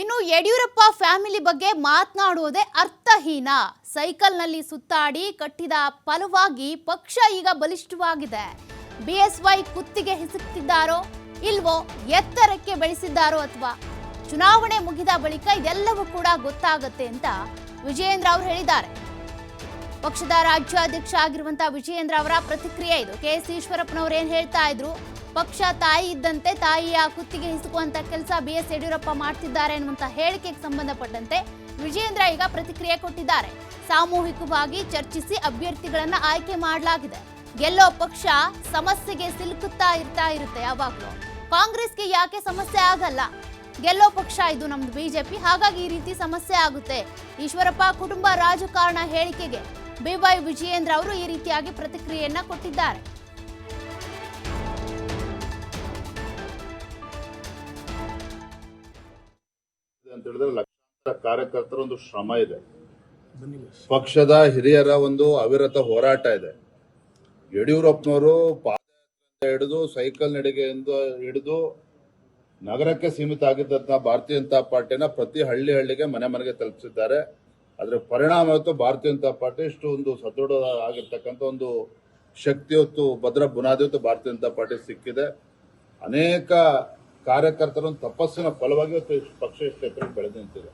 ಇನ್ನು ಯಡಿಯೂರಪ್ಪ ಫ್ಯಾಮಿಲಿ ಬಗ್ಗೆ ಮಾತನಾಡುವುದೇ ಅರ್ಥಹೀನ. ಸೈಕಲ್ನಲ್ಲಿ ಸುತ್ತಾಡಿ ಕಟ್ಟಿದ ಫಲವಾಗಿ ಪಕ್ಷ ಈಗ ಬಲಿಷ್ಠವಾಗಿದೆ. ಬಿಎಸ್ವೈ ಕುತ್ತಿಗೆ ಹಿಸುಕ್ತಿದ್ದಾರೋ ಇಲ್ವೋ, ಎತ್ತರಕ್ಕೆ ಬೆಳೆಸಿದ್ದಾರೋ ಅಥವಾ ಚುನಾವಣೆ ಮುಗಿದ ಬಳಿಕ ಇದೆಲ್ಲವೂ ಕೂಡ ಗೊತ್ತಾಗುತ್ತೆ ಅಂತ ವಿಜಯೇಂದ್ರ ಅವರು ಹೇಳಿದ್ದಾರೆ. ಪಕ್ಷದ ರಾಜ್ಯಾಧ್ಯಕ್ಷ ಆಗಿರುವಂತಹ ವಿಜಯೇಂದ್ರ ಅವರ ಪ್ರತಿಕ್ರಿಯೆ ಇದು. ಕೆಎಸ್ ಈಶ್ವರಪ್ಪನವರು ಏನ್ ಹೇಳ್ತಾ ಇದ್ರು, ಪಕ್ಷ ತಾಯಿ ಇದ್ದಂತೆ ತಾಯಿಯ ಕುತ್ತಿಗೆ ಹಿಸುಕುವಂತ ಕೆಲಸ ಬಿಎಸ್ ಯಡಿಯೂರಪ್ಪ ಮಾಡ್ತಿದ್ದಾರೆ ಎನ್ನುವಂತ ಹೇಳಿಕೆಗೆ ಸಂಬಂಧಪಟ್ಟಂತೆ ವಿಜಯೇಂದ್ರ ಈಗ ಪ್ರತಿಕ್ರಿಯೆ ಕೊಟ್ಟಿದ್ದಾರೆ. ಸಾಮೂಹಿಕವಾಗಿ ಚರ್ಚಿಸಿ ಅಭ್ಯರ್ಥಿಗಳನ್ನ ಆಯ್ಕೆ ಮಾಡಲಾಗಿದೆ. ಗೆಲ್ಲೋ ಪಕ್ಷ ಸಮಸ್ಯೆಗೆ ಸಿಲುಕುತ್ತಾ ಇರುತ್ತೆ ಯಾವಾಗಲೂ. ಕಾಂಗ್ರೆಸ್ಗೆ ಯಾಕೆ ಸಮಸ್ಯೆ ಆಗಲ್ಲ? ಗೆಲ್ಲೋ ಪಕ್ಷ ಇದು ನಮ್ದು ಬಿಜೆಪಿ, ಹಾಗಾಗಿ ಈ ರೀತಿ ಸಮಸ್ಯೆ ಆಗುತ್ತೆ. ಈಶ್ವರಪ್ಪ ಕುಟುಂಬ ರಾಜಕಾರಣ ಹೇಳಿಕೆಗೆ ಬಿವೈ ವಿಜಯೇಂದ್ರ ಅವರು ಈ ರೀತಿಯಾಗಿ ಪ್ರತಿಕ್ರಿಯೆಯನ್ನ ಕೊಟ್ಟಿದ್ದಾರೆ. ಅಂತ ಹೇಳಿದ್ರೆ ಲಕ್ಷಾಂತರ ಕಾರ್ಯಕರ್ತರ ಒಂದು ಶ್ರಮ ಇದೆ, ಪಕ್ಷದ ಹಿರಿಯರ ಒಂದು ಅವಿರತ ಹೋರಾಟ ಇದೆ. ಯಡಿಯೂರಪ್ಪನವರು ಪಾದಯಾತ್ರೆ ಹಿಡಿದು ಸೈಕಲ್ ನಡಿಗೆಯಿಂದ ಹಿಡಿದು ನಗರಕ್ಕೆ ಸೀಮಿತ ಆಗಿದ್ದಂತಹ ಭಾರತೀಯ ಜನತಾ ಪಾರ್ಟಿನ ಪ್ರತಿ ಹಳ್ಳಿಗೆ ಮನೆ ಮನೆಗೆ ತಲುಪಿಸಿದ್ದಾರೆ. ಅದರ ಪರಿಣಾಮ ಇವತ್ತು ಭಾರತೀಯ ಜನತಾ ಪಾರ್ಟಿ ಇಷ್ಟು ಒಂದು ಸದೃಢ ಆಗಿರ್ತಕ್ಕಂಥ ಒಂದು ಶಕ್ತಿ ಹೊತ್ತು ಭದ್ರ ಬುನಾದಿ ಹೊತ್ತು ಭಾರತೀಯ ಜನತಾ ಪಾರ್ಟಿ ಸಿಕ್ಕಿದೆ. ಅನೇಕ ಕಾರ್ಯಕರ್ತರ ತಪಸ್ಸಿನ ಫಲವಾಗಿ ಇವತ್ತು ಪಕ್ಷ ಇಷ್ಟು ಎತ್ತರಕ್ಕೆ ಬೆಳೆದು ನಿಂತಿದೆ.